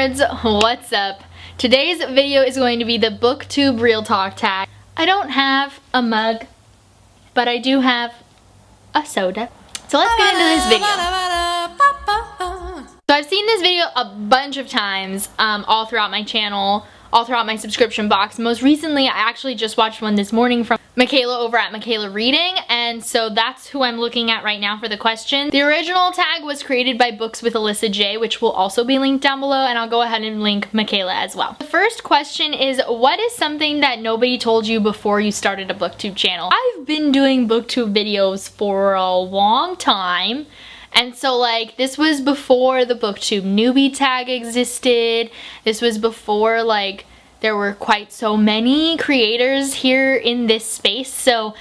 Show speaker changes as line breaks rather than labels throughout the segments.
nerds, what's up? Today's video is going to be the Booktube Real Talk tag. I don't have a mug, but I do have a soda. So let's get into this video. So I've seen this video a bunch of times all throughout my channel, all throughout my subscription box. Most recently, I actually just watched one this morning from Mikayla over at Mikayla Reading, and so that's who I'm looking at right now for the question. The original tag was created by Books with Alyssa J, which will also be linked down below, and I'll go ahead and link Mikayla as well. The first question is, what is something that nobody told you before you started a Booktube channel? I've been doing Booktube videos for a long time. And so like this was before the Booktube newbie tag existed. This was before like there were quite so many creators here in this space. So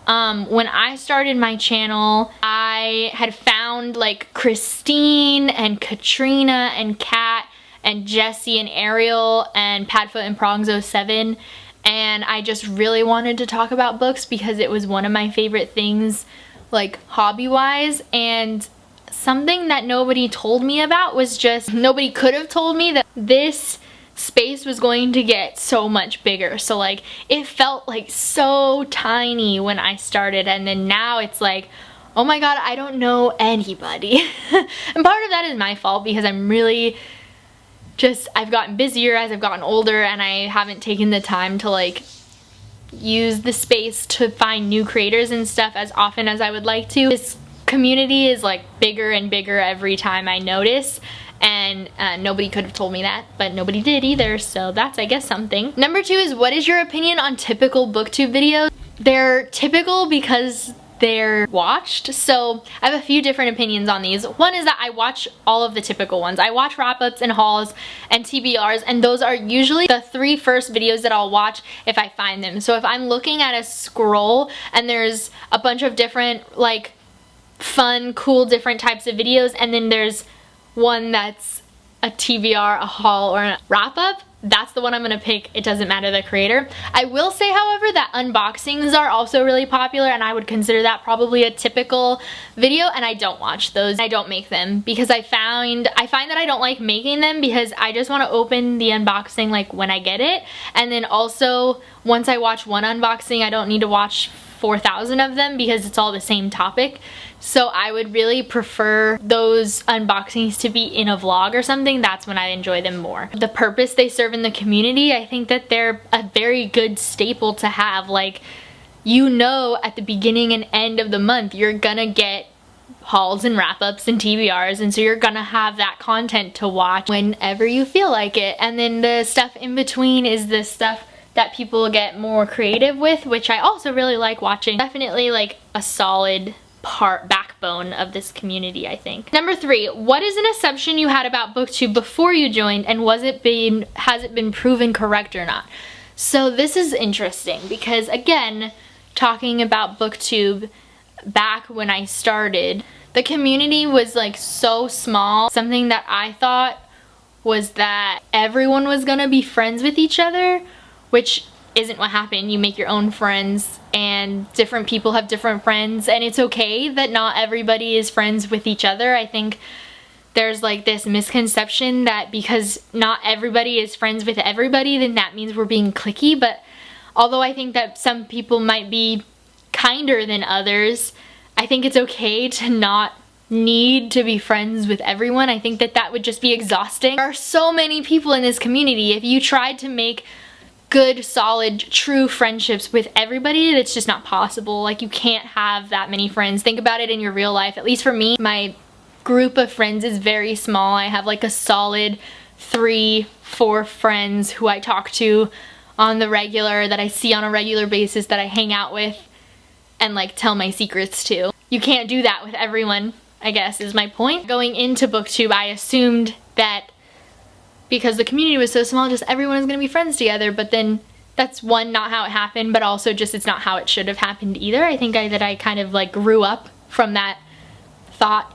when I started my channel, I had found like Christine and Catriona and Kat and Jessie and Ariel and Padfoot and Prongs07, and I just really wanted to talk about books because it was one of my favorite things, like hobby-wise. And something that nobody told me about was just, nobody could have told me that this space was going to get so much bigger. So like it felt like so tiny when I started, and then now it's like, oh my god, I don't know anybody. And part of that is my fault because I'm really just, I've gotten busier as I've gotten older, and I haven't taken the time to like use the space to find new creators and stuff as often as I would like to. This community is like bigger and bigger every time I notice, and nobody could have told me that, but nobody did either, so that's, I guess, something. Number 2 is, what is your opinion on typical Booktube videos? They're typical because they're watched, so I have a few different opinions on these. One is that I watch all of the typical ones. I watch wrap-ups and hauls and TBRs, and those are usually the 3 first videos that I'll watch if I find them. So if I'm looking at a scroll and there's a bunch of different like fun, cool, different types of videos, and then there's one that's a TBR, a haul, or a wrap-up, that's the one I'm gonna pick. It doesn't matter the creator. I will say, however, that unboxings are also really popular, and I would consider that probably a typical video, and I don't watch those. I don't make them because I find that I don't like making them because I just want to open the unboxing like when I get it, and then also once I watch one unboxing, I don't need to watch 4,000 of them because it's all the same topic. So I would really prefer those unboxings to be in a vlog or something. That's when I enjoy them more. The purpose they serve in the community, I think that they're a very good staple to have. Like, you know, at the beginning and end of the month, you're gonna get hauls and wrap-ups and TBRs, and so you're gonna have that content to watch whenever you feel like it. And then the stuff in between is the stuff that people get more creative with, which I also really like watching. Definitely like a solid backbone of this community, I think. Number 3, what is an assumption you had about Booktube before you joined, and has it been proven correct or not? So this is interesting because, again, talking about Booktube back when I started, the community was like so small. Something that I thought was that everyone was gonna be friends with each other, which isn't what happened. You make your own friends, and different people have different friends, and it's okay that not everybody is friends with each other. I think there's like this misconception that because not everybody is friends with everybody, then that means we're being cliquey. But although I think that some people might be kinder than others, I think it's okay to not need to be friends with everyone. I think that that would just be exhausting. There are so many people in this community. If you tried to make good, solid, true friendships with everybody, that's just not possible. Like, you can't have that many friends. Think about it in your real life. At least for me, my group of friends is very small. I have like a solid 3-4 friends who I talk to on the regular, that I see on a regular basis, that I hang out with and like tell my secrets to. You can't do that with everyone, I guess, is my point. Going into Booktube, I assumed that because the community was so small, just everyone was gonna be friends together, but then that's one, not how it happened, but also just it's not how it should have happened either. I think that I kind of like grew up from that thought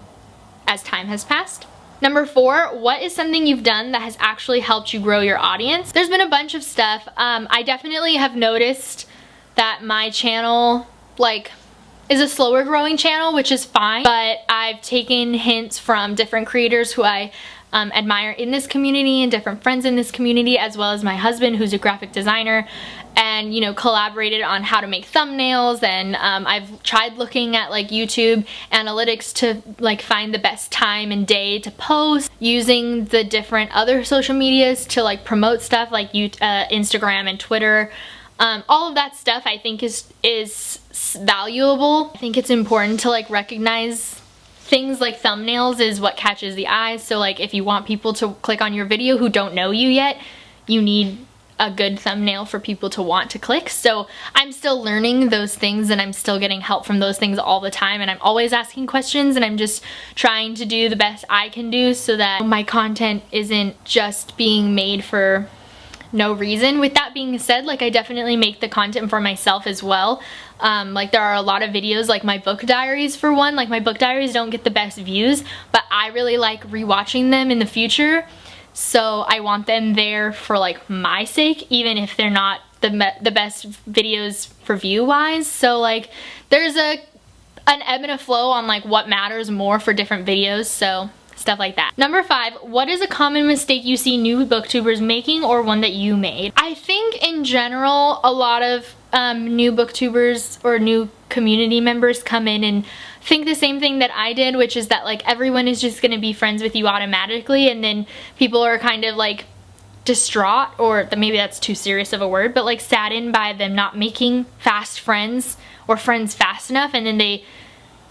as time has passed. Number 4, what is something you've done that has actually helped you grow your audience? There's been a bunch of stuff. I definitely have noticed that my channel like is a slower growing channel, which is fine, but I've taken hints from different creators who I admire in this community and different friends in this community, as well as my husband, who's a graphic designer, and, you know, collaborated on how to make thumbnails. And I've tried looking at like YouTube analytics to like find the best time and day to post, using the different other social medias to like promote stuff like Instagram and Twitter. All of that stuff I think is valuable. I think it's important to like recognize things like thumbnails is what catches the eyes. So like if you want people to click on your video who don't know you yet, you need a good thumbnail for people to want to click. So I'm still learning those things, and I'm still getting help from those things all the time, and I'm always asking questions, and I'm just trying to do the best I can do so that my content isn't just being made for no reason. With that being said, like I definitely make the content for myself as well. Like there are a lot of videos, like my book diaries for one. Like my book diaries don't get the best views, but I really like rewatching them in the future. So I want them there for like my sake, even if they're not the best videos for view wise. So like there's an ebb and a flow on like what matters more for different videos. So stuff like that. Number 5, what is a common mistake you see new booktubers making, or one that you made? I think in general, a lot of new booktubers or new community members come in and think the same thing that I did, which is that like everyone is just gonna be friends with you automatically, and then people are kind of like distraught, or maybe that's too serious of a word, but like saddened by them not making fast friends or friends fast enough, and then they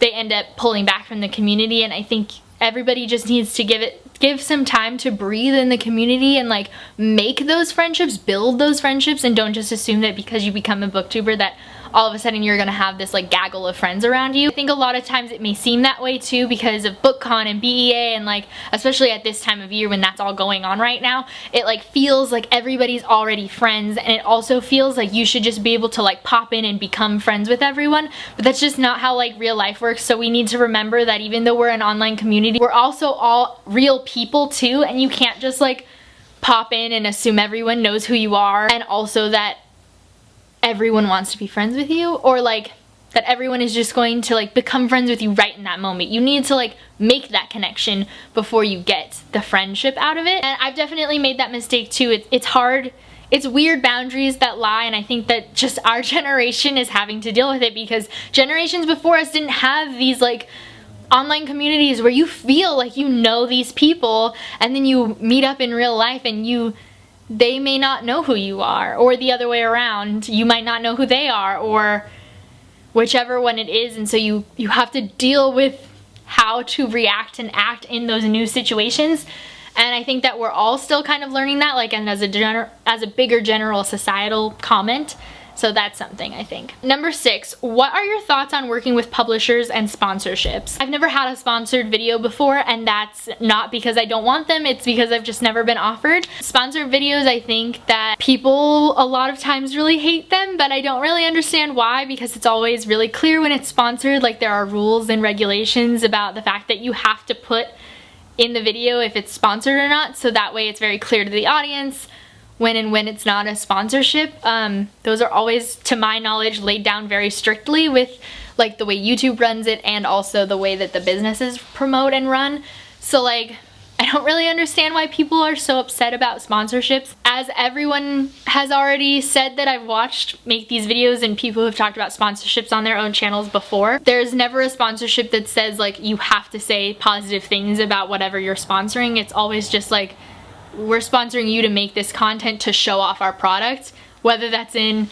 end up pulling back from the community. And I think everybody just needs to give some time to breathe in the community and like make those friendships, build those friendships, and don't just assume that because you become a booktuber that all of a sudden you're gonna have this like gaggle of friends around you. I think a lot of times it may seem that way too because of BookCon and BEA, and like especially at this time of year when that's all going on right now, it like feels like everybody's already friends, and it also feels like you should just be able to like pop in and become friends with everyone, but that's just not how like real life works. So we need to remember that even though we're an online community, we're also all real people too, and you can't just like pop in and assume everyone knows who you are, and also that everyone wants to be friends with you, or like that everyone is just going to like become friends with you right in that moment. You need to like make that connection before you get the friendship out of it. And I've definitely made that mistake too. It's hard. It's weird boundaries that lie, and I think that just our generation is having to deal with it because generations before us didn't have these like online communities where you feel like you know these people, and then you meet up in real life and they may not know who you are, or the other way around. You might not know who they are, or whichever one it is, and so you have to deal with how to react and act in those new situations. And I think that we're all still kind of learning that, like, and as a bigger general societal comment. So that's something, I think. Number 6, what are your thoughts on working with publishers and sponsorships? I've never had a sponsored video before, and that's not because I don't want them, it's because I've just never been offered. Sponsored videos, I think that people a lot of times really hate them, but I don't really understand why, because it's always really clear when it's sponsored. Like there are rules and regulations about the fact that you have to put in the video if it's sponsored or not, so that way it's very clear to the audience when it's not a sponsorship. Those are always, to my knowledge, laid down very strictly with like the way YouTube runs it and also the way that the businesses promote and run. So like I don't really understand why people are so upset about sponsorships. As everyone has already said that I've watched make these videos and people who've talked about sponsorships on their own channels before, there's never a sponsorship that says like you have to say positive things about whatever you're sponsoring. It's always just like, we're sponsoring you to make this content to show off our product, whether that's in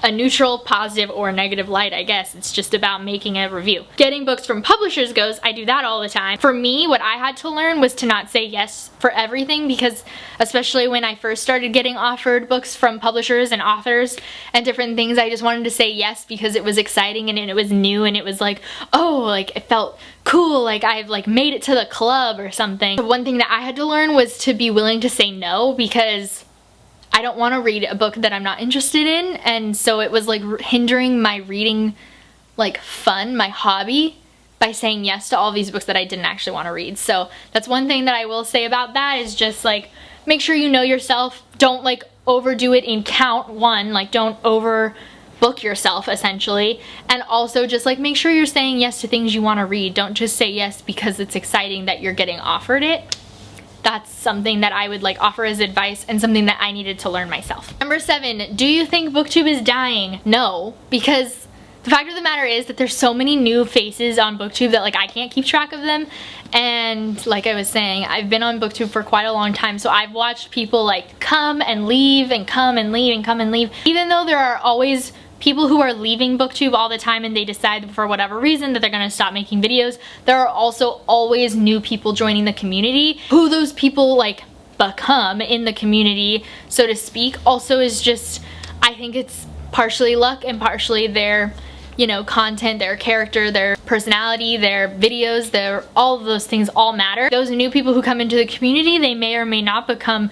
a neutral, positive, or negative light, I guess. It's just about making a review. Getting books from publishers goes, I do that all the time. For me, what I had to learn was to not say yes for everything, because especially when I first started getting offered books from publishers and authors and different things, I just wanted to say yes because it was exciting and it was new and it was like, oh, like it felt cool, like I've like made it to the club or something. The one thing that I had to learn was to be willing to say no, because I don't want to read a book that I'm not interested in, and so it was like hindering my reading like fun, my hobby, by saying yes to all these books that I didn't actually want to read. So that's one thing that I will say about that, is just like make sure you know yourself. Don't like overdo it in count one, like don't overbook yourself essentially, and also just like make sure you're saying yes to things you want to read. Don't just say yes because it's exciting that you're getting offered it. that's something that I would like offer as advice and something that I needed to learn myself. Number 7, do you think Booktube is dying? No, because the fact of the matter is that there's so many new faces on Booktube that like I can't keep track of them. And like I was saying, I've been on Booktube for quite a long time, so I've watched people like come and leave and come and leave and come and leave. Even though there are always people who are leaving Booktube all the time and they decide for whatever reason that they're gonna stop making videos, there are also always new people joining the community. Who those people like become in the community, so to speak, also is just, I think it's partially luck and partially their, you know, content, their character, their personality, their videos, all of those things all matter. Those new people who come into the community, they may or may not become,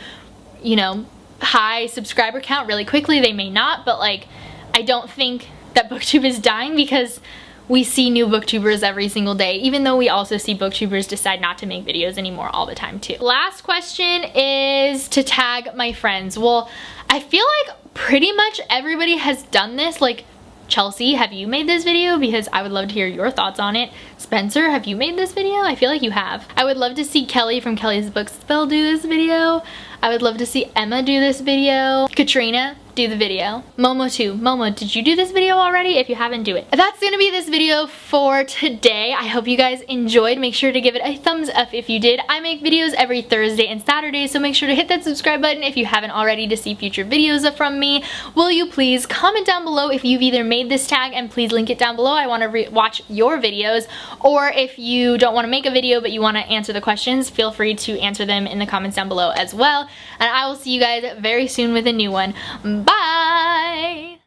you know, high subscriber count really quickly. They may not, but like, I don't think that Booktube is dying because we see new booktubers every single day, even though we also see booktubers decide not to make videos anymore all the time too. Last question is to tag my friends. Well, I feel like pretty much everybody has done this. Like, Chelsea, have you made this video? Because I would love to hear your thoughts on it. Spencer, have you made this video? I feel like you have. I would love to see Kelly from Kelly's Book Spell do this video. I would love to see Emma do this video. Catriona, do the video. Momo too. Momo, did you do this video already? If you haven't, do it. That's gonna be this video for today. I hope you guys enjoyed. Make sure to give it a thumbs up if you did. I make videos every Thursday and Saturday, so make sure to hit that subscribe button if you haven't already to see future videos from me. Will you please comment down below if you've either made this tag, and please link it down below. I want to watch your videos. Or if you don't want to make a video but you want to answer the questions, feel free to answer them in the comments down below as well. And I will see you guys very soon with a new one. Bye!